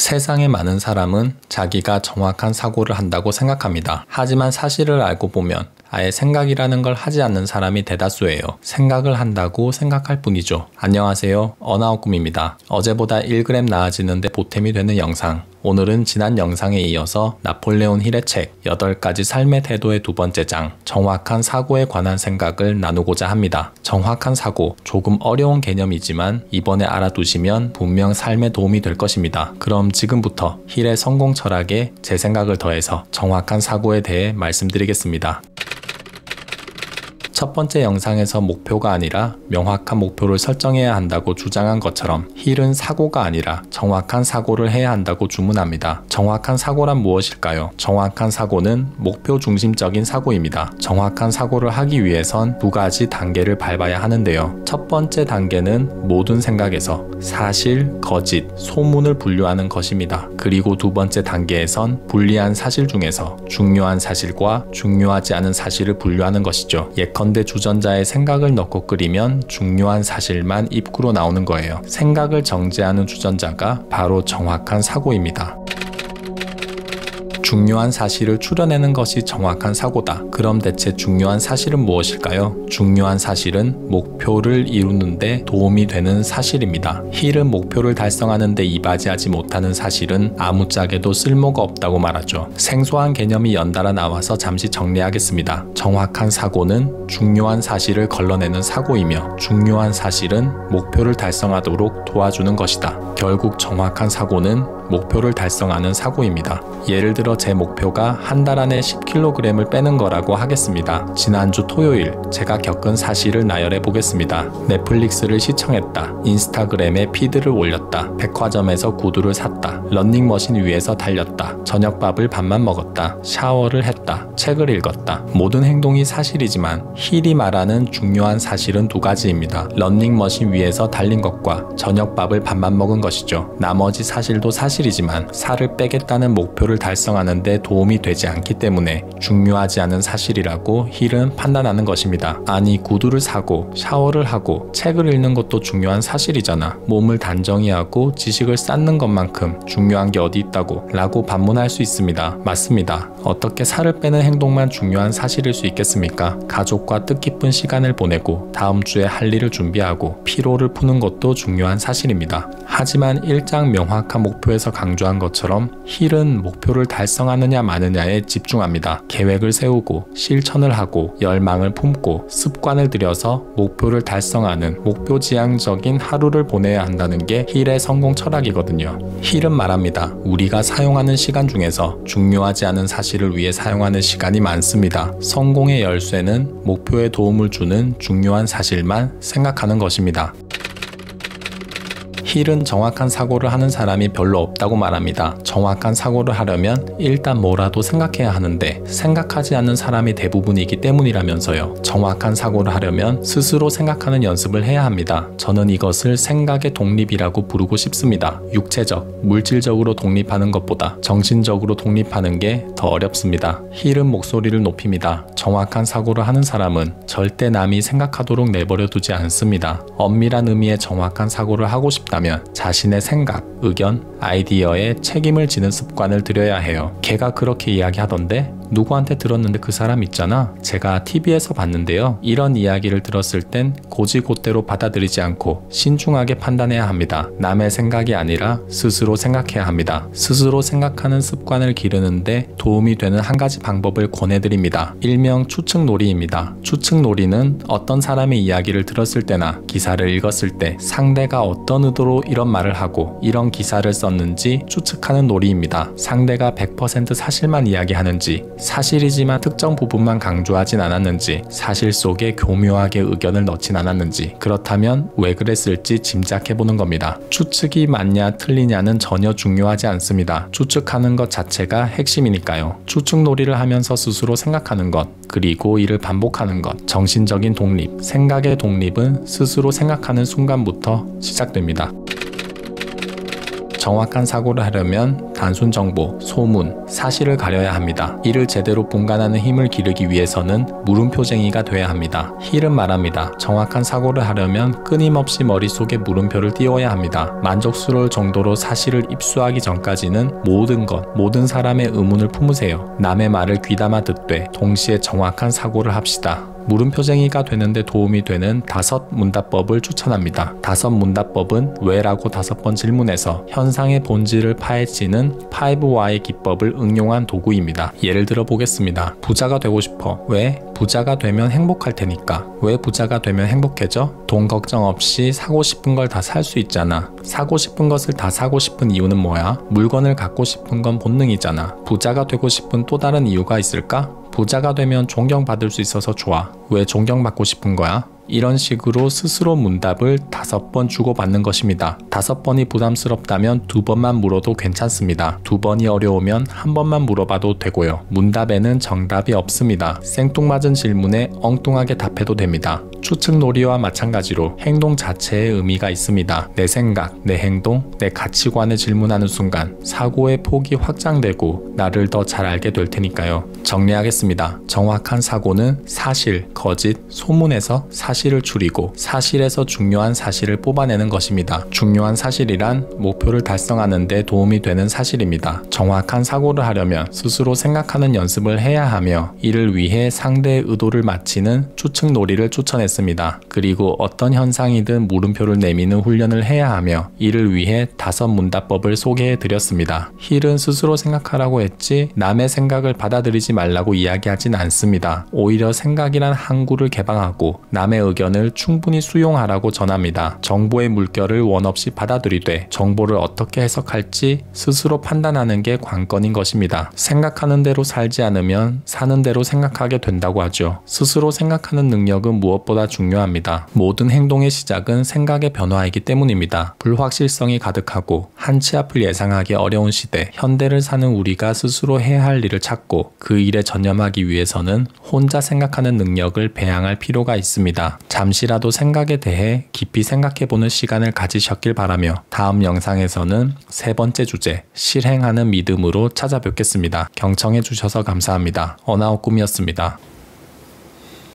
세상의 많은 사람은 자기가 정확한 사고를 한다고 생각합니다. 하지만 사실을 알고 보면 아예 생각이라는 걸 하지 않는 사람이 대다수예요. 생각을 한다고 생각할 뿐이죠. 안녕하세요. 어나웃꿈입니다. 어제보다 1g 나아지는데 보탬이 되는 영상. 오늘은 지난 영상에 이어서 나폴레온 힐의 책 8가지 삶의 태도의 2번째 장 정확한 사고에 관한 생각을 나누고자 합니다. 정확한 사고, 조금 어려운 개념이지만 이번에 알아두시면 분명 삶에 도움이 될 것입니다. 그럼 지금부터 힐의 성공 철학에 제 생각을 더해서 정확한 사고에 대해 말씀드리겠습니다. 첫 번째 영상에서 목표가 아니라 명확한 목표를 설정해야 한다고 주장한 것처럼 힐은 사고가 아니라 정확한 사고를 해야 한다고 주문합니다. 정확한 사고란 무엇일까요? 정확한 사고는 목표 중심적인 사고입니다. 정확한 사고를 하기 위해선 2가지 단계를 밟아야 하는데요. 첫 번째 단계는 모든 생각에서 사실, 거짓, 소문을 분류하는 것입니다. 그리고 2번째 단계에선 불리한 사실 중에서 중요한 사실과 중요하지 않은 사실을 분류하는 것이죠. 예컨대 주전자에 생각을 넣고 끓이면 중요한 사실만 입구로 나오는 거예요. 생각을 정제하는 주전자가 바로 정확한 사고입니다. 중요한 사실을 추려내는 것이 정확한 사고다. 그럼 대체 중요한 사실은 무엇일까요? 중요한 사실은 목표를 이루는데 도움이 되는 사실입니다. 힐은 목표를 달성하는데 이바지하지 못하는 사실은 아무짝에도 쓸모가 없다고 말하죠. 생소한 개념이 연달아 나와서 잠시 정리하겠습니다. 정확한 사고는 중요한 사실을 걸러내는 사고이며 중요한 사실은 목표를 달성하도록 도와주는 것이다. 결국 정확한 사고는 목표를 달성하는 사고입니다. 예를 들어 제 목표가 한 달 안에 10kg을 빼는 거라고 하겠습니다. 지난주 토요일 제가 겪은 사실을 나열해 보겠습니다. 넷플릭스를 시청했다. 인스타그램에 피드를 올렸다. 백화점에서 구두를 샀다. 러닝머신 위에서 달렸다. 저녁밥을 밥만 먹었다. 샤워를 했다. 책을 읽었다. 모든 행동이 사실이지만 힐이 말하는 중요한 사실은 2가지입니다. 러닝머신 위에서 달린 것과 저녁밥을 밥만 먹은 것이죠. 나머지 사실도 사실이지만 살을 빼겠다는 목표를 달성하는 데 도움이 되지 않기 때문에 중요하지 않은 사실이라고 힐은 판단하는 것입니다. 아니, 구두를 사고 샤워를 하고 책을 읽는 것도 중요한 사실이잖아. 몸을 단정히 하고 지식을 쌓는 것만큼 중요한 게 어디 있다고 라고 반문할 수 있습니다. 맞습니다. 어떻게 살을 빼는 행동만 중요한 사실일 수 있겠습니까? 가족과 뜻깊은 시간을 보내고 다음 주에 할 일을 준비하고 피로를 푸는 것도 중요한 사실입니다. 하지만 1장 명확한 목표에서 강조한 것처럼 힐은 목표를 달성하느냐 마느냐에 집중합니다. 계획을 세우고 실천을 하고 열망을 품고 습관을 들여서 목표를 달성하는 목표지향적인 하루를 보내야 한다는 게 힐의 성공 철학이거든요. 힐은 말합니다. 우리가 사용하는 시간 중에서 중요하지 않은 사실을 위해 사용하는 시간이 많습니다. 성공의 열쇠는 목표에 도움을 주는 중요한 사실만 생각하는 것입니다. 힐은 정확한 사고를 하는 사람이 별로 없다고 말합니다. 정확한 사고를 하려면 일단 뭐라도 생각해야 하는데 생각하지 않는 사람이 대부분이기 때문이라면서요. 정확한 사고를 하려면 스스로 생각하는 연습을 해야 합니다. 저는 이것을 생각의 독립이라고 부르고 싶습니다. 육체적, 물질적으로 독립하는 것보다 정신적으로 독립하는 게 더 어렵습니다. 힐은 목소리를 높입니다. 정확한 사고를 하는 사람은 절대 남이 생각하도록 내버려 두지 않습니다. 엄밀한 의미의 정확한 사고를 하고 싶다면 자신의 생각, 의견, 아이디어에 책임을 지는 습관을 들여야 해요. 걔가 그렇게 이야기하던데? 누구한테 들었는데 그 사람 있잖아? 제가 TV에서 봤는데요. 이런 이야기를 들었을 땐 고지고대로 받아들이지 않고 신중하게 판단해야 합니다. 남의 생각이 아니라 스스로 생각해야 합니다. 스스로 생각하는 습관을 기르는데 도움이 되는 한 가지 방법을 권해드립니다. 일명 추측놀이입니다. 추측놀이는 어떤 사람의 이야기를 들었을 때나 기사를 읽었을 때 상대가 어떤 의도로 이런 말을 하고 이런 기사를 썼는지 추측하는 놀이입니다. 상대가 100% 사실만 이야기하는지 사실이지만 특정 부분만 강조하진 않았는지 사실 속에 교묘하게 의견을 넣진 않았는지 그렇다면 왜 그랬을지 짐작해보는 겁니다. 추측이 맞냐 틀리냐는 전혀 중요하지 않습니다. 추측하는 것 자체가 핵심이니까요. 추측놀이를 하면서 스스로 생각하는 것 그리고 이를 반복하는 것 정신적인 독립, 생각의 독립은 스스로 생각하는 순간부터 시작됩니다. 정확한 사고를 하려면 단순 정보, 소문, 사실을 가려야 합니다. 이를 제대로 분간하는 힘을 기르기 위해서는 물음표쟁이가 돼야 합니다. 힐은 말합니다. 정확한 사고를 하려면 끊임없이 머릿속에 물음표를 띄워야 합니다. 만족스러울 정도로 사실을 입수하기 전까지는 모든 사람의 의문을 품으세요. 남의 말을 귀담아 듣되 동시에 정확한 사고를 합시다. 물음표쟁이가 되는데 도움이 되는 5문답법을 추천합니다. 5문답법은 왜라고 5번 질문해서 현상의 본질을 파헤치는 5Why 기법을 응용한 도구입니다. 예를 들어 보겠습니다. 부자가 되고 싶어. 왜? 부자가 되면 행복할 테니까. 왜 부자가 되면 행복해져? 돈 걱정 없이 사고 싶은 걸 다 살 수 있잖아. 사고 싶은 것을 다 사고 싶은 이유는 뭐야? 물건을 갖고 싶은 건 본능이잖아. 부자가 되고 싶은 또 다른 이유가 있을까? 부자가 되면 존경받을 수 있어서 좋아. 왜 존경받고 싶은 거야? 이런 식으로 스스로 문답을 5번 주고받는 것입니다. 5번이 부담스럽다면 2번만 물어도 괜찮습니다. 2번이 어려우면 1번만 물어봐도 되고요. 문답에는 정답이 없습니다. 생뚱맞은 질문에 엉뚱하게 답해도 됩니다. 추측놀이와 마찬가지로 행동 자체에 의미가 있습니다. 내 생각, 내 행동, 내 가치관을 질문하는 순간 사고의 폭이 확장되고 나를 더 잘 알게 될 테니까요. 정리하겠습니다. 정확한 사고는 사실, 거짓, 소문에서 사실을 추리고 사실에서 중요한 사실을 뽑아내는 것입니다. 중요한 사실이란 목표를 달성하는 데 도움이 되는 사실입니다. 정확한 사고를 하려면 스스로 생각하는 연습을 해야 하며 이를 위해 상대의 의도를 맞히는 추측놀이를 추천했습니다. 그리고 어떤 현상이든 물음표를 내미는 훈련을 해야 하며 이를 위해 5문답법을 소개해 드렸습니다. 힐은 스스로 생각하라고 했지 남의 생각을 받아들이지 말라고 이야기하진 않습니다. 오히려 생각이란 항구를 개방하고 남의 의견을 충분히 수용하라고 전합니다. 정보의 물결을 원없이 받아들이되 정보를 어떻게 해석할지 스스로 판단하는 게 관건인 것입니다. 생각하는 대로 살지 않으면 사는 대로 생각하게 된다고 하죠. 스스로 생각하는 능력은 무엇보다 중요합니다. 모든 행동의 시작은 생각의 변화이기 때문입니다. 불확실성이 가득하고 한치 앞을 예상하기 어려운 시대, 현대를 사는 우리가 스스로 해야 할 일을 찾고 그 일에 전념하기 위해서는 혼자 생각하는 능력을 배양할 필요가 있습니다. 잠시라도 생각에 대해 깊이 생각해보는 시간을 가지셨길 바라며 다음 영상에서는 3번째 주제, 실행하는 믿음으로 찾아뵙겠습니다. 경청해주셔서 감사합니다. 어나웃 꿈이었습니다.